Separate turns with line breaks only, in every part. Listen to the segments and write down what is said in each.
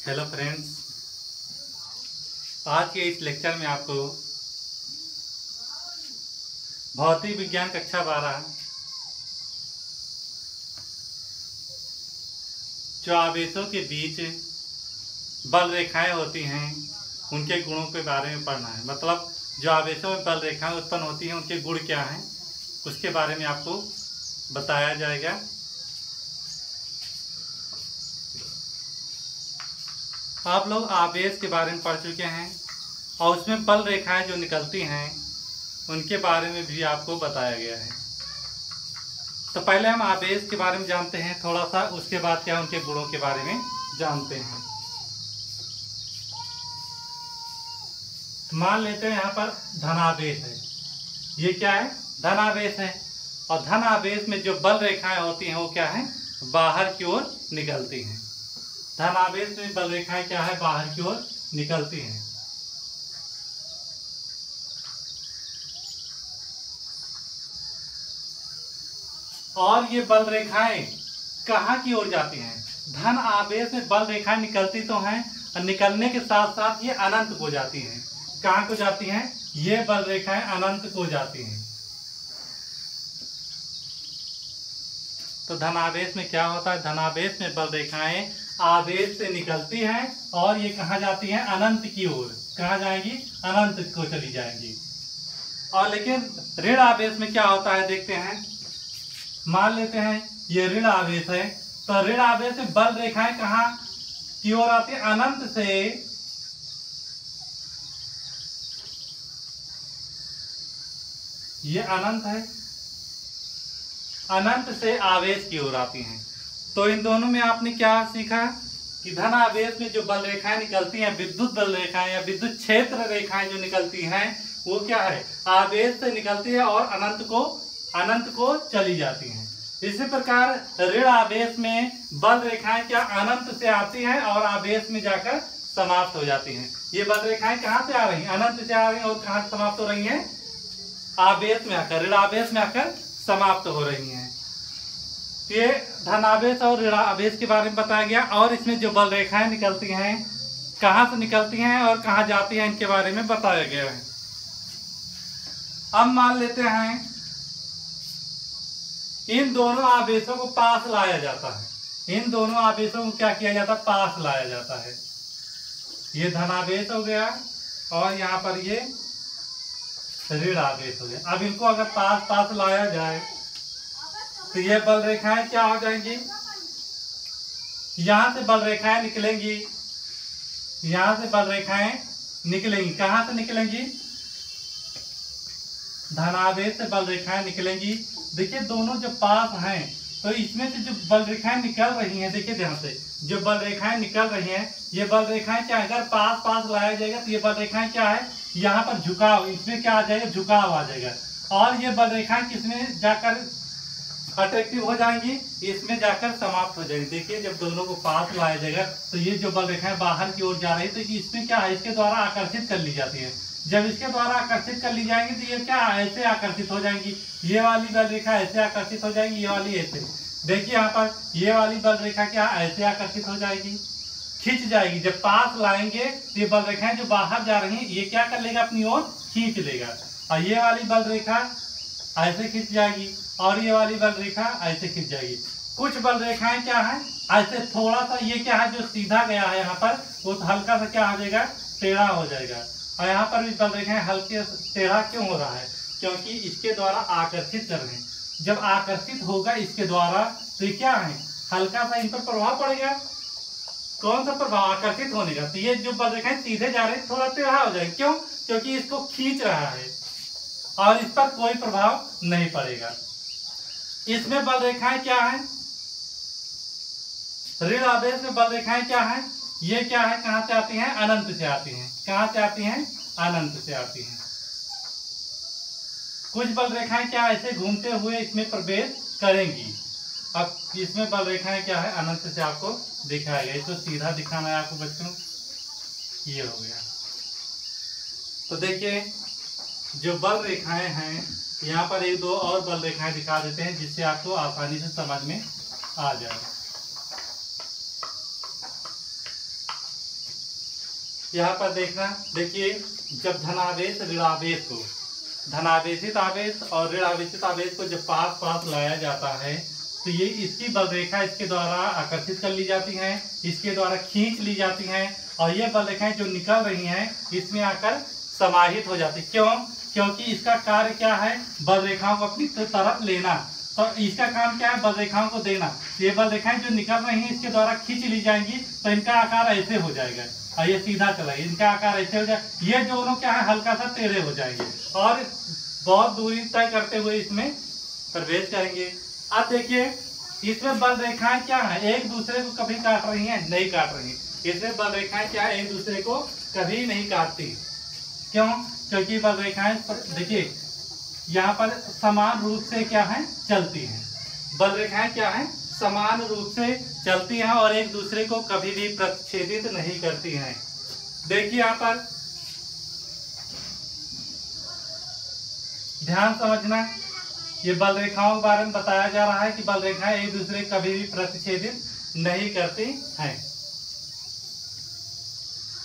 Hello friends, आज के इस लेक्चर में आपको भौतिक विज्ञान कक्षा 12 जो आवेशों के बीच बल रेखाएं होती हैं उनके गुणों के बारे में पढ़ना है। मतलब जो आवेशों में बल रेखाएं उत्पन्न होती हैं उनके गुण क्या हैं उसके बारे में आपको बताया जाएगा। आप लोग आवेश के बारे में पढ़ चुके हैं और उसमें बल रेखाएं जो निकलती हैं उनके बारे में भी आपको बताया गया है। तो पहले हम आवेश के बारे में जानते हैं थोड़ा सा, उसके बाद क्या उनके गुणों के बारे में जानते हैं। मान लेते हैं यहाँ पर धनावेश है। ये क्या है? धनावेश है। और धनावेश में जो बल रेखाएं होती हैं वो क्या है? बाहर की ओर निकलती हैं। धनावेश में बल रेखाएं क्या है? बाहर की ओर निकलती हैं। और ये बल रेखाएं कहाँ की ओर जाती हैं? धन आवेश में बल रेखाएं निकलती तो हैं और निकलने के साथ साथ ये अनंत को जाती हैं। कहाँ को जाती हैं? ये बल रेखाएं अनंत को जाती हैं। तो धनावेश में क्या होता है? धनावेश में बल रेखाएं आवेश से निकलती हैं और ये कहाँ जाती हैं? अनंत की ओर। कहाँ जाएंगी? अनंत को चली जाएंगी। और लेकिन ऋण आवेश में क्या होता है देखते हैं। मान लेते हैं ये ऋण आवेश है, तो ऋण आवेश में बल रेखाएं कहाँ की ओर आती है? अनंत से ये अनंत है, अनंत से आवेश की ओर आती हैं। तो इन दोनों में आपने क्या सीखा कि धन आवेश में जो बल रेखाएं निकलती हैं, विद्युत बल रेखाएं या विद्युत क्षेत्र रेखाएं जो निकलती हैं वो क्या है? आवेश से निकलती है और अनंत को चली जाती हैं। इसी प्रकार ऋण आवेश में बल रेखाएं क्या अनंत से आती हैं और आवेश में जाकर समाप्त हो जाती हैं। ये बल रेखाएं कहाँ से आ रही हैं? अनंत से आ रही हैं और कहाँ समाप्त हो रही हैं? आवेश में आकर, ऋण आवेश में आकर समाप्त हो रही हैं। ये धनावेश और ऋण आवेश के बारे में बताया गया। और इसमें जो बल रेखाएं निकलती हैं कहाँ से निकलती हैं और कहाँ जाती हैं इनके बारे में बताया गया है। अब मान लेते हैं इन दोनों आवेशों को पास लाया जाता है। इन दोनों आवेशों को क्या किया जाता है? पास लाया जाता है। ये धनावेश हो गया और यहाँ पर ये ऋण आवेश हो गया। अब इनको अगर पास लाया जाए तो ये बल रेखाएं क्या हो जाएंगी? यहां से बल रेखाएं निकलेंगी, यहां से बल रेखाएं निकलेंगी। कहां से निकलेंगी? धनावेश से बल रेखाएं निकलेंगी। देखिए दोनों जो पास हैं तो इसमें से जो बल रेखाएं निकल रही हैं, देखिए ध्यान से, जो बल रेखाएं निकल रही हैं ये बल रेखाएं क्या है? अगर पास लाया जाएगा तो ये बल रेखाएं क्या है? यहाँ पर झुकाव, इसमें क्या आ जाएगा? झुकाव आ जाएगा। और ये बल रेखाएं किसमें जाकर अट्रैक्टिव हो जाएंगी? इसमें जाकर समाप्त हो जाएंगी। देखिए जब दोनों को पास लाया जाएगा तो ये जो बल रेखाएं बाहर की ओर जा रही है तो इसमें क्या है? इसके द्वारा आकर्षित कर ली जाती है। जब इसके द्वारा आकर्षित कर ली जाएंगी तो ये क्या ऐसे आकर्षित हो जाएंगी। ये वाली बल रेखा ऐसे आकर्षित हो जाएगी, ये वाली ऐसे। देखिए यहाँ पर ये वाली बल रेखा क्या ऐसे आकर्षित हो जाएगी, खींच जाएगी। जब पास लाएंगे तो ये बल रेखाएं जो बाहर जा रही हैं ये क्या कर लेगा? अपनी ओर खींच लेगा। और ये वाली बल रेखा ऐसे खींच जाएगी और ये वाली बल रेखा ऐसे खींच जाएगी। कुछ बल रेखाएं क्या है? ऐसे थोड़ा सा, ये क्या है जो सीधा गया है यहाँ पर वो तो हल्का सा क्या हो जाएगा? टेढ़ा हो जाएगा। और यहाँ पर भी बल रेखाएं हल्के टेढ़ा क्यों हो रहा है? क्योंकि इसके द्वारा आकर्षित कर रहे हैं। जब आकर्षित होगा इसके द्वारा तो ये क्या है? हल्का सा इन पर प्रभाव पड़ेगा। कौन सा प्रभाव? आकर्षित होने का। तो ये जो बल रेखाएं सीधे जा रहे हैं थोड़ा टेढ़ा हो जाएगा। क्यों? क्योंकि इसको खींच रहा है और इस पर कोई प्रभाव नहीं पड़ेगा। इसमें बल रेखाएं क्या है? ऋण आवेश में बल रेखाएं क्या है? ये क्या है? कहां से आती हैं? अनंत से आती हैं। कहां से आती हैं? अनंत से आती हैं। कुछ बल रेखाएं क्या ऐसे घूमते हुए इसमें प्रवेश करेंगी। अब इसमें बल रेखाएं क्या है? अनंत से आपको दिखाया गया। इसको सीधा दिखाना है आपको बच्चों। ये हो गया। तो देखिए जो बल रेखाएं हैं यहाँ पर एक दो और बल रेखाएं दिखा देते हैं जिससे आपको आसानी से समझ में आ जाए। यहाँ पर देखना, देखिए जब धनावेश ऋणावेश को, धनावेशित आवेश और ऋणावेशित आवेश को जब पास पास लाया जाता है तो ये इसकी बल रेखा इसके द्वारा आकर्षित कर ली जाती हैं, इसके द्वारा खींच ली जाती हैं और ये बल रेखाएं जो निकल रही हैं इसमें आकर समाहित हो जाती। क्यों? क्योंकि इसका कार्य क्या है, बल रेखाओं को अपनी तरफ लेना। तो इसका काम क्या है, बल रेखाओं को देना। ये बल रेखाएं जो निकल रही हैं इसके द्वारा खींच ली जाएंगी तो इनका आकार ऐसे हो जाएगा और ये सीधा चला, इनका आकार ऐसे हो जाएगा। ये दोनों क्या है, हल्का सा टेढ़े हो जाएंगे और बहुत दूरी तय करते हुए इसमें प्रवेश करेंगे। अब देखिए इसमें बल रेखाएं क्या है, एक दूसरे को कभी काट रही हैं, नहीं काट रही। इसमें बल रेखाएं क्या है, एक दूसरे को कभी नहीं काटती। क्यों? क्योंकि बल रेखाएं देखिए यहाँ पर समान रूप से क्या है, चलती हैं। बल रेखाएं क्या है, समान रूप से चलती हैं और एक दूसरे को कभी भी प्रतिच्छेदित नहीं करती हैं। देखिए यहाँ पर ध्यान समझना, ये बल रेखाओं के बारे में बताया जा रहा है कि बल रेखाएं एक दूसरे को कभी भी प्रतिच्छेदित नहीं करती हैं।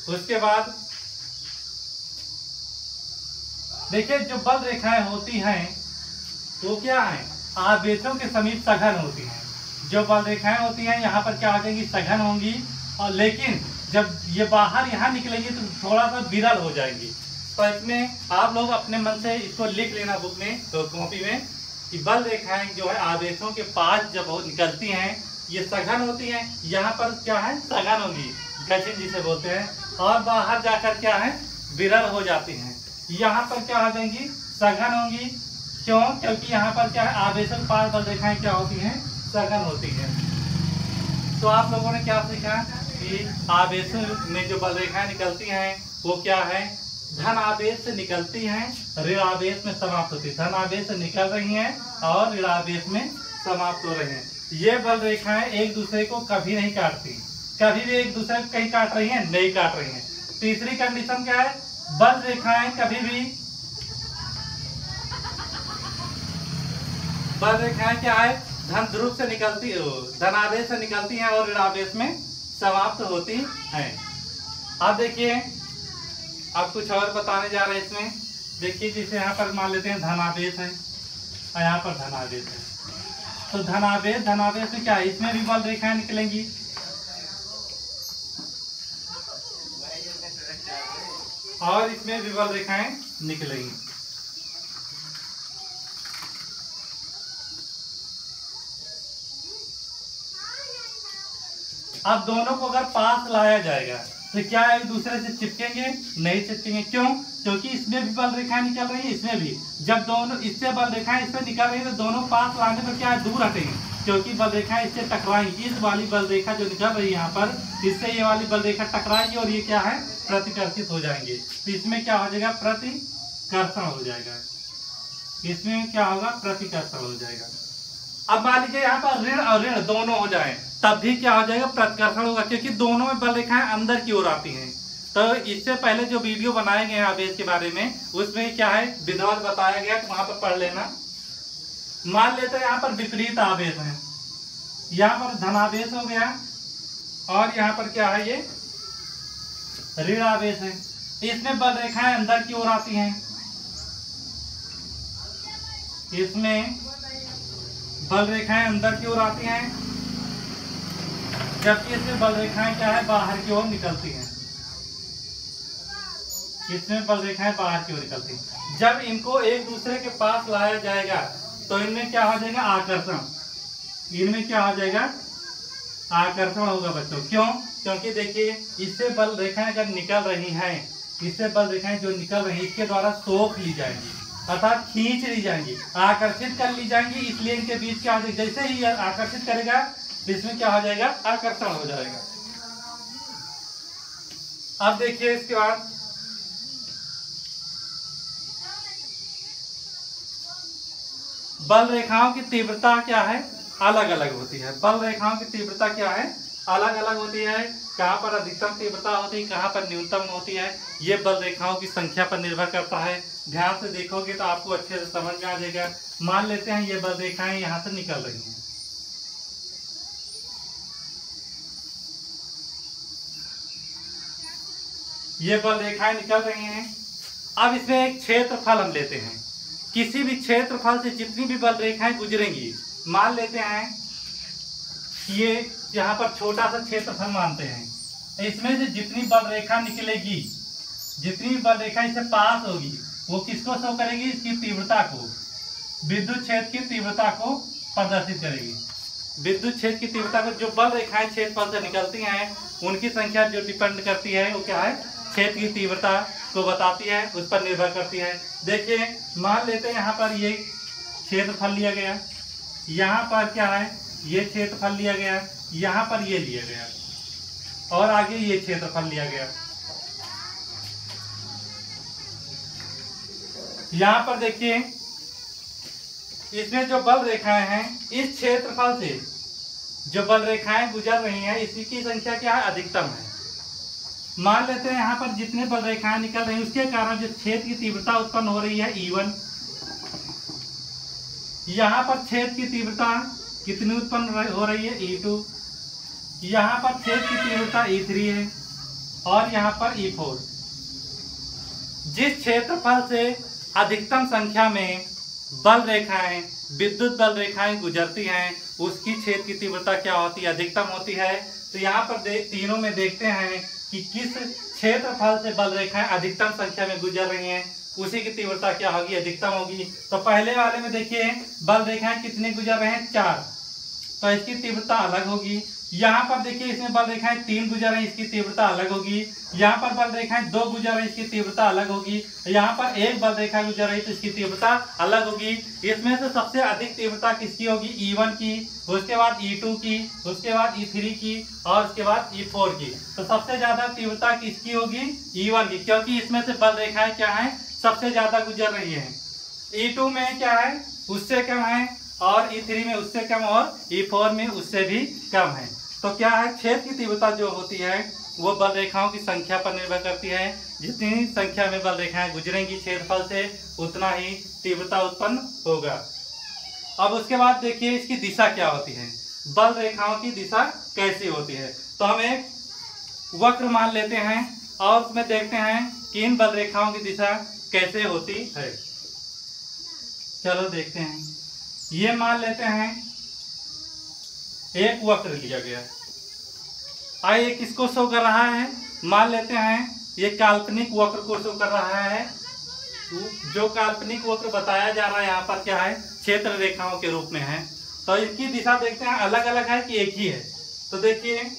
उसके बाद देखिए जो बल रेखाएं होती हैं वो क्या है, आवेशों के समीप सघन होती हैं। जो बल रेखाएं होती हैं यहाँ पर क्या हो जाएंगी, सघन होंगी, और लेकिन जब ये बाहर यहाँ निकलेंगी तो थोड़ा सा विरल हो जाएंगी। तो इसमें आप लोग अपने मन से इसको लिख लेना बुक में, तो कॉपी में, कि बल रेखाएं जो है आवेशों के पास जब निकलती हैं ये सघन होती हैं, यहाँ पर क्या है, सघन होंगी, गठिन जिसे बोलते हैं, और बाहर जाकर क्या है, विरल हो जाती हैं। यहाँ पर क्या हो जाएंगी, सघन होंगी। क्यों? क्योंकि यहाँ पर क्या है, आवेशों के पास बल रेखाएं क्या होती हैं, सघन होती हैं। तो आप लोगों ने क्या सीखा कि आवेशों में जो बल रेखाएं निकलती हैं वो क्या है, धन आवेश से निकलती हैं, ऋण आवेश में समाप्त होती है। धन आवेश से निकल रही हैं और ऋण आवेश में समाप्त हो रही हैं। ये बल रेखाएं एक दूसरे को कभी नहीं काटती, कभी भी एक दूसरे को कहीं काट रही हैं, नहीं काट रही हैं। तीसरी कंडीशन क्या है, बल रेखाएं कभी भी, बल रेखाएं क्या है, धन ध्रुव से निकलती, धनावेश से निकलती हैं और ऋणावेश में समाप्त होती हैं। अब देखिए अब कुछ और बताने जा रहे हैं इसमें। देखिए जैसे यहाँ पर मान लेते हैं धनावेश है और यहाँ पर धनावेश है, तो धनावेश में क्या है, इसमें भी बल रेखाएं निकलेंगी। और इसमें भी बल रेखाएं निकलेंगी। अब दोनों को अगर पास लाया जाएगा तो क्या एक दूसरे से चिपकेंगे, नहीं चिपकेंगे। क्यों? क्योंकि इसमें भी बल रेखाएं निकल रही है, इसमें भी। जब दोनों इससे बल रेखाएं इससे निकल रही है तो दोनों पास लाने पर क्या है, दूर हटेंगे, क्योंकि बल रेखाएं इससे टकराएंगी। इस वाली बल रेखा जो निकल रही है यहाँ पर, इससे ये वाली बल रेखा टकराएगी और ये क्या है, प्रतिकर्षित हो जाएंगे। तो इसमें क्या हो जाएगा, प्रतिकर्षण हो जाएगा। इसमें क्या होगा, प्रतिकर्षण हो जाएगा। अब मान लीजिए यहाँ पर ऋण और ऋण दोनों हो जाए तब भी क्या हो जाएगा, प्रतिकर्षण होगा, क्योंकि दोनों में बल रेखाएं अंदर की ओर आती हैं। तो इससे पहले जो वीडियो बनाए गए हैं आवेश के बारे में, उसमें क्या है, विधिवत बताया गया, तो वहां पर पढ़ लेना। मान लेते हैं यहाँ पर विपरीत आवेश है, यहाँ पर धनावेश हो गया और यहाँ पर क्या है, ये ऋण आवेश है। इसमें बल रेखाएं अंदर की ओर आती हैं, इसमें बल रेखाएं अंदर की ओर आती हैं, जबकि इसमें बल रेखाएं क्या है, बाहर की ओर निकलती हैं। इसमें बल रेखाएं बाहर की ओर निकलती हैं। जब इनको एक दूसरे के पास लाया जाएगा तो इनमें क्या हो जाएगा, आकर्षण। इनमें क्या हो जाएगा, आकर्षण होगा बच्चों। क्यों? क्योंकि देखिए इससे बल रेखाएं अगर निकल रही हैं, इससे बल रेखाएं जो निकल रही हैं इसके द्वारा सोख ली जाएंगी, अर्थात खींच ली जाएंगी, आकर्षित कर ली जाएंगी। इसलिए इनके बीच क्या हो जाएगा, जैसे ही आकर्षित करेगा इसमें क्या हो जाएगा, आकर्षण हो जाएगा। अब देखिए इसके बाद बल रेखाओं की तीव्रता क्या है, अलग अलग होती है। बल रेखाओं की तीव्रता क्या है, अलग अलग होती है। कहाँ पर अधिकतम तीव्रता होती है, कहाँ पर न्यूनतम होती है, ये बल रेखाओं की संख्या पर निर्भर करता है। ध्यान से देखोगे तो आपको अच्छे से समझ में आ जाएगा। मान लेते हैं ये बल रेखाएं यहाँ से निकल रही हैं, ये बल रेखाएं निकल रही हैं। अब इसमें एक क्षेत्रफल हम लेते हैं। किसी भी क्षेत्रफल से जितनी भी बल रेखाएं गुजरेंगी, मान लेते हैं ये यहाँ पर छोटा सा क्षेत्रफल मानते हैं, इसमें से जितनी बल रेखा निकलेगी, जितनी भी बल रेखा इससे पास होगी, वो किसको शो करेगी? इसकी तीव्रता को, विद्युत क्षेत्र की तीव्रता को प्रदर्शित करेगी। विद्युत क्षेत्र की तीव्रता को, जो बल रेखाएं क्षेत्रफल से निकलती हैं उनकी संख्या जो डिपेंड करती है वो क्या है? क्षेत्र की तीव्रता को बताती है, उस पर निर्भर करती है। देखिए मान लेते हैं यहाँ पर ये क्षेत्रफल लिया गया, यहाँ पर क्या है? ये क्षेत्रफल लिया गया, यहाँ पर ये लिया गया, और आगे ये क्षेत्रफल लिया गया। यहाँ पर देखिए इसमें जो बल रेखाएं हैं, इस क्षेत्रफल से जो बल रेखाएं गुजर रही हैं, इसी की संख्या क्या है? अधिकतम है। मान लेते हैं यहाँ पर जितने बल रेखाएं निकल रही हैं उसके कारण जो क्षेत्र की तीव्रता उत्पन्न हो रही है E1, यहाँ पर क्षेत्र की तीव्रता कितनी उत्पन्न हो रही है? E2, यहाँ पर क्षेत्र की तीव्रता E3 है, और यहाँ पर E4। जिस क्षेत्रफल से अधिकतम संख्या में बल रेखाएं, विद्युत बल रेखाएं गुजरती हैं, उसकी क्षेत्र की तीव्रता क्या होती है? अधिकतम होती है। तो यहाँ पर तीनों में देखते हैं कि किस क्षेत्रफल से बल रेखाएं अधिकतम संख्या में गुजर रही हैं, उसी की तीव्रता क्या होगी? अधिकतम होगी। तो पहले वाले में देखिए बल रेखाएं कितने गुजर रहे हैं? 4, तो इसकी तीव्रता अलग होगी। यहाँ पर देखिए इसमें बल रेखाएं 3 गुजर रही हैं, इसकी तीव्रता अलग होगी। यहाँ पर बल रेखाएं 2 गुजर रही हैं, इसकी तीव्रता अलग होगी। यहाँ पर एक बल रेखा गुजर रही है तो इसकी तीव्रता अलग होगी। इसमें से सबसे अधिक तीव्रता किसकी होगी? E1 की, उसके बाद E2 की, उसके बाद E3 की, और उसके बाद E4 की। तो सबसे ज्यादा तीव्रता किसकी होगी? E1 की, क्योंकि इसमें से बल रेखाएं क्या है? सबसे ज्यादा गुजर रही है। E2 में क्या है? उससे कम है, और E3 में उससे कम, और E4 में उससे भी कम है। तो क्या है? क्षेत्र की तीव्रता जो होती है वो बल रेखाओं की संख्या पर निर्भर करती है। जितनी संख्या में बल रेखाएं गुजरेंगी क्षेत्रफल से, उतना ही तीव्रता उत्पन्न होगा। अब उसके बाद देखिए इसकी दिशा क्या होती है, बल रेखाओं की दिशा कैसी होती है। तो हम एक वक्र मान लेते हैं और उसमें देखते हैं कि इन बल रेखाओं की दिशा कैसे होती है। चलो देखते हैं। ये मान लेते हैं एक वक्र लिया गया, आइए किसको शो कर रहा है? मान लेते हैं ये काल्पनिक वक्र को शो कर रहा है। जो काल्पनिक वक्र बताया जा रहा है यहाँ पर क्या है? क्षेत्र रेखाओं के रूप में है। तो इसकी दिशा देखते हैं अलग अलग है कि एक ही है। तो देखिए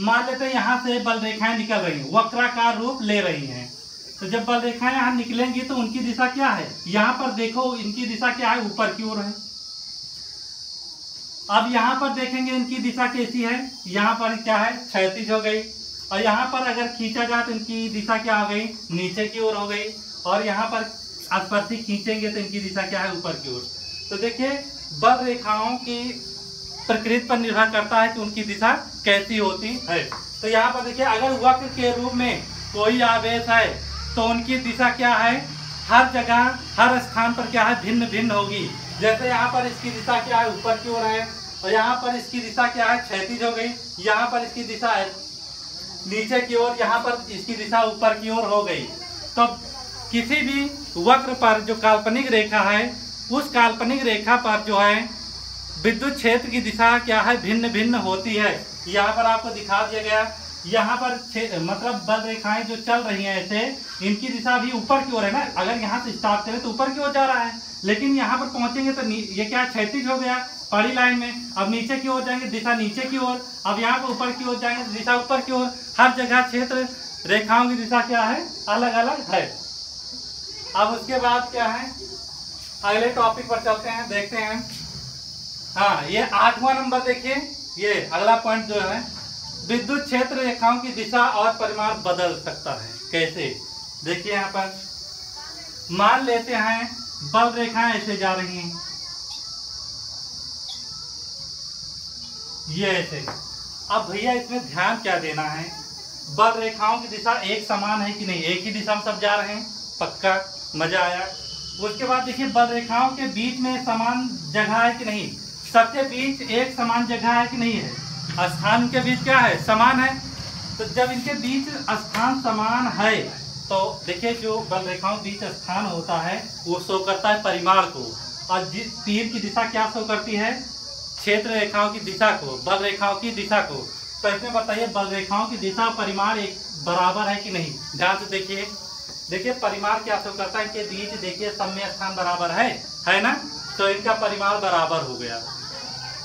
मान लेते हैं यहाँ से बल रेखाएं निकल रही हैं, वक्राकार रूप ले रही हैं। तो जब बल रेखाएं यहाँ निकलेंगी तो उनकी दिशा क्या है? यहाँ पर देखो इनकी दिशा क्या है? ऊपर की ओर है। अब यहाँ पर देखेंगे इनकी दिशा कैसी है? यहाँ पर क्या है? क्षैतिज हो गई। और यहाँ पर अगर खींचा जाए तो इनकी दिशा क्या हो गई? नीचे की ओर हो गई। और यहाँ पर स्पर्शी खींचेंगे तो इनकी दिशा क्या है? ऊपर की ओर। तो देखिए बल रेखाओं की प्रकृति पर निर्भर करता है कि उनकी दिशा कैसी होती है। तो यहाँ पर देखिए अगर वक्र के रूप में कोई आवेश है तो उनकी दिशा क्या है? हर जगह हर स्थान पर क्या है? भिन्न भिन्न होगी। जैसे यहाँ पर इसकी दिशा क्या है? ऊपर की ओर है, और यहाँ पर इसकी दिशा क्या है? क्षैतिज हो गई। यहाँ पर इसकी दिशा है नीचे की ओर, यहाँ पर इसकी दिशा ऊपर की ओर हो गई। तो किसी भी वक्र पर जो काल्पनिक रेखा है, उस काल्पनिक रेखा पर जो है विद्युत क्षेत्र की दिशा क्या है? भिन्न भिन्न होती है। यहाँ पर आपको दिखा दिया गया। यहाँ पर मतलब बल रेखाएं जो चल रही हैं ऐसे, इनकी दिशा भी ऊपर की ओर है ना। अगर यहाँ से स्टार्ट करें तो ऊपर की ओर जा रहा है, लेकिन यहाँ पर पहुंचेंगे तो ये क्या? क्षैतिज हो गया पड़ी लाइन में। अब नीचे की ओर जाएंगे दिशा नीचे की ओर, अब यहाँ पर ऊपर की ओर जाएंगे दिशा ऊपर की ओर। हर जगह क्षेत्र रेखाओं की दिशा क्या है? अलग अलग है। अब उसके बाद क्या है? अगले टॉपिक पर चलते हैं, देखते हैं। हाँ, ये 8वां नंबर देखिए, ये अगला पॉइंट जो है, विद्युत क्षेत्र रेखाओं की दिशा और परिमाण बदल सकता है। कैसे? देखिए यहाँ पर मान लेते हैं बल रेखाएं ऐसे जा रही हैं, ये ऐसे। अब भैया इसमें ध्यान क्या देना है? बल रेखाओं की दिशा एक समान है कि नहीं? एक ही दिशा में सब जा रहे हैं, पक्का, मजा आया। उसके बाद देखिए बल रेखाओं के बीच में समान जगह है कि नहीं? सबके बीच एक समान जगह है कि नहीं है? स्थान के बीच क्या है? समान है। तो जब इनके बीच स्थान समान है तो देखिए जो बल रेखाओं बीच स्थान होता है वो शो करता है परिमाण को, और तीर की दिशा क्या शो करती है, क्षेत्र रेखाओं की दिशा को, बल रेखाओं की दिशा को। तो इसमें बताइए बल रेखाओं की दिशा परिमाण एक बराबर है कि नहीं। ध्यान से देखिए, देखिए परिमाण क्या शो करता है, इनके बीच देखिए समय स्थान बराबर है ना, तो इनका परिमाण बराबर हो गया।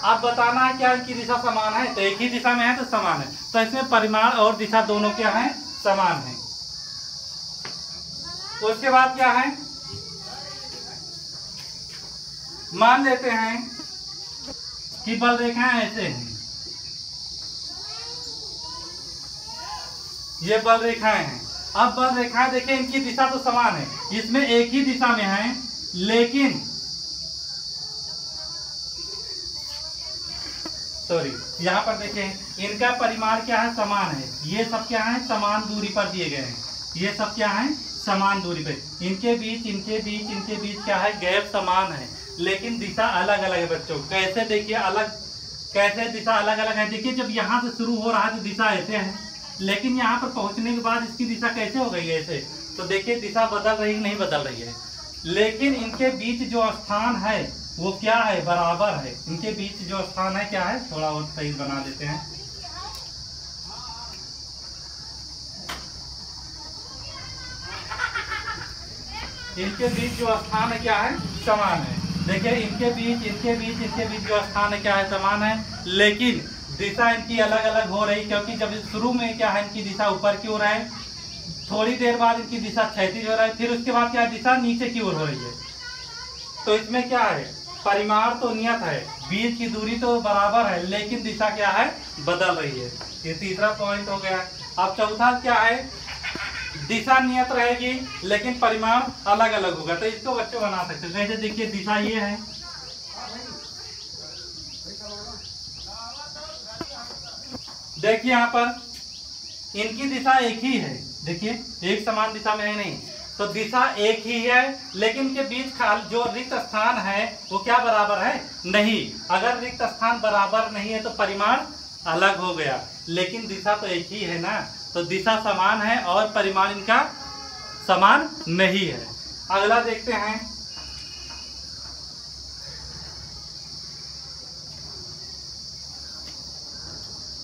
अब बताना है क्या इनकी दिशा समान है, तो एक ही दिशा में है तो समान है, तो इसमें परिमाण और दिशा दोनों क्या है, समान है। उसके बाद क्या है, मान लेते हैं कि बल रेखाएं ऐसे हैं, ये बल रेखाएं हैं। अब बल रेखाएं देखिए इनकी दिशा तो समान है, इसमें एक ही दिशा में है, लेकिन सॉरी यहाँ पर देखें इनका परिमाण क्या है, समान है। ये सब क्या है, समान दूरी पर दिए गए हैं, ये सब क्या है, समान दूरी पे। इनके बीच क्या है, गैप समान है, लेकिन दिशा अलग अलग है बच्चों। कैसे देखिए अलग, कैसे दिशा अलग अलग है। देखिए जब यहाँ से शुरू हो रहा है तो दिशा ऐसे है, लेकिन यहाँ पर पहुंचने के बाद इसकी दिशा कैसे हो गई है, ऐसे। तो देखिए दिशा बदल रही नहीं बदल रही है, लेकिन इनके बीच जो स्थान है वो क्या है, बराबर है। इनके बीच जो स्थान है क्या है, थोड़ा और सही बना देते हैं। इनके बीच जो स्थान है क्या है, समान है। देखिए इनके बीच जो स्थान है क्या है, समान है, लेकिन दिशा इनकी अलग अलग हो रही, क्योंकि जब शुरू में क्या है इनकी दिशा ऊपर की ओर है, थोड़ी देर बाद इनकी दिशा क्षैतिज हो रहा है, फिर उसके बाद क्या दिशा नीचे की ओर हो रही है। तो इसमें क्या है, परिमाण तो नियत है, बीच की दूरी तो बराबर है, लेकिन दिशा क्या है, बदल रही है। ये तीसरा पॉइंट हो गया। अब चौथा क्या है, दिशा नियत रहेगी लेकिन परिमाण अलग अलग होगा। तो इसको बच्चे बना सकते हैं। जैसे देखिए दिशा ये है, देखिए यहाँ पर इनकी दिशा एक ही है, देखिए एक समान दिशा में है नहीं, तो दिशा एक ही है, लेकिन के बीच जो रिक्त स्थान है वो क्या बराबर है, नहीं। अगर रिक्त स्थान बराबर नहीं है तो परिमाण अलग हो गया, लेकिन दिशा तो एक ही है ना, तो दिशा समान है और परिमाण इनका समान नहीं है। अगला देखते हैं,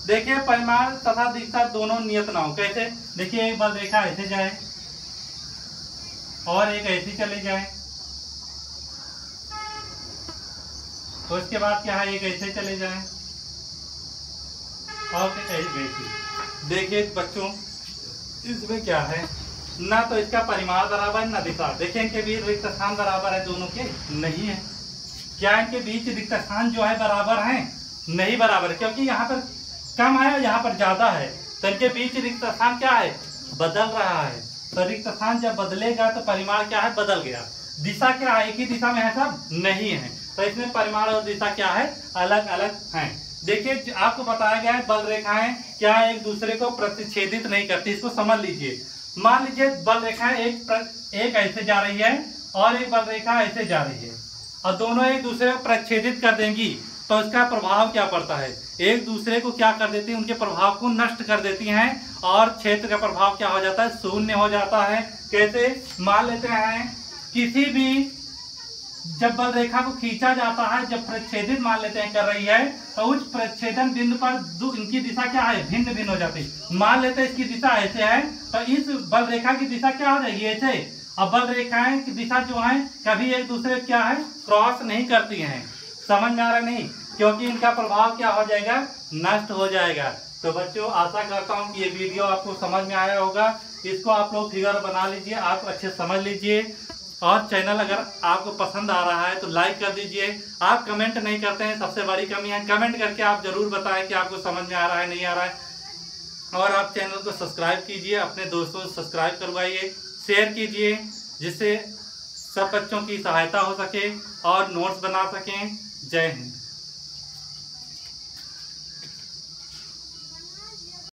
देखिए परिमाण तथा दिशा दोनों नियत ना हो। कैसे, देखिए एक बल रेखा ऐसे जाए और एक ऐसी चली जाए, तो इसके बाद क्या है, एक ऐसे चले जाए और ऐसी। देखिए बच्चों इसमें क्या है, ना तो इसका परिमाण बराबर है ना दिशा। देखिए इनके बीच रिक्त स्थान बराबर है, दोनों के नहीं है। क्या इनके बीच रिक्त स्थान जो है बराबर है, नहीं बराबर है, क्योंकि यहाँ पर कम है यहाँ पर ज्यादा है, तो इनके बीच रिक्त स्थान क्या है, बदल रहा है। तो रिक्त स्थान जब बदलेगा तो परिमाण क्या है, बदल गया। दिशा क्या है, एक ही दिशा में है सब, नहीं है, तो इसमें परिमाण और दिशा क्या है, अलग अलग हैं। देखिए आपको बताया गया है बल रेखाएं क्या एक दूसरे को प्रतिच्छेदित नहीं करती, इसको समझ लीजिए। मान लीजिए बल रेखाएं एक ऐसे जा रही है और एक बल रेखा ऐसे जा रही है, और दोनों एक दूसरे को प्रतिच्छेदित कर देंगी, तो इसका प्रभाव क्या पड़ता है, एक दूसरे को क्या कर देती है, उनके प्रभाव को नष्ट कर देती हैं, और क्षेत्र का प्रभाव क्या हो जाता है, शून्य हो जाता है। कैसे, मान लेते हैं किसी भी जब बल रेखा को खींचा जाता है, जब प्रतिच्छेदित मान लेते हैं कर रही है, तो उस प्रतिच्छेदन बिंदु पर इनकी दिशा क्या है, भिन्न भिन्न हो जाती है। मान लेते हैं इसकी दिशा ऐसे है, तो इस बल रेखा की दिशा क्या हो जाएगी, ऐसे। अब बल रेखाएं की दिशा जो है कभी एक दूसरे क्या है, क्रॉस नहीं करती हैं। समझ में आ रहा नहीं, क्योंकि इनका प्रभाव क्या हो जाएगा, नष्ट हो जाएगा। तो बच्चों आशा करता हूँ कि ये वीडियो आपको समझ में आया होगा। इसको आप लोग फिगर बना लीजिए, आप अच्छे समझ लीजिए, और चैनल अगर आपको पसंद आ रहा है तो लाइक कर दीजिए। आप कमेंट नहीं करते हैं, सबसे बड़ी कमी है। कमेंट करके आप जरूर बताएं कि आपको समझ में आ रहा है नहीं आ रहा है। और आप चैनल को सब्सक्राइब कीजिए, अपने दोस्तों से सब्सक्राइब करवाइए, शेयर कीजिए, जिससे सब बच्चों की सहायता हो सके और नोट्स बना सकें। जय हिंद।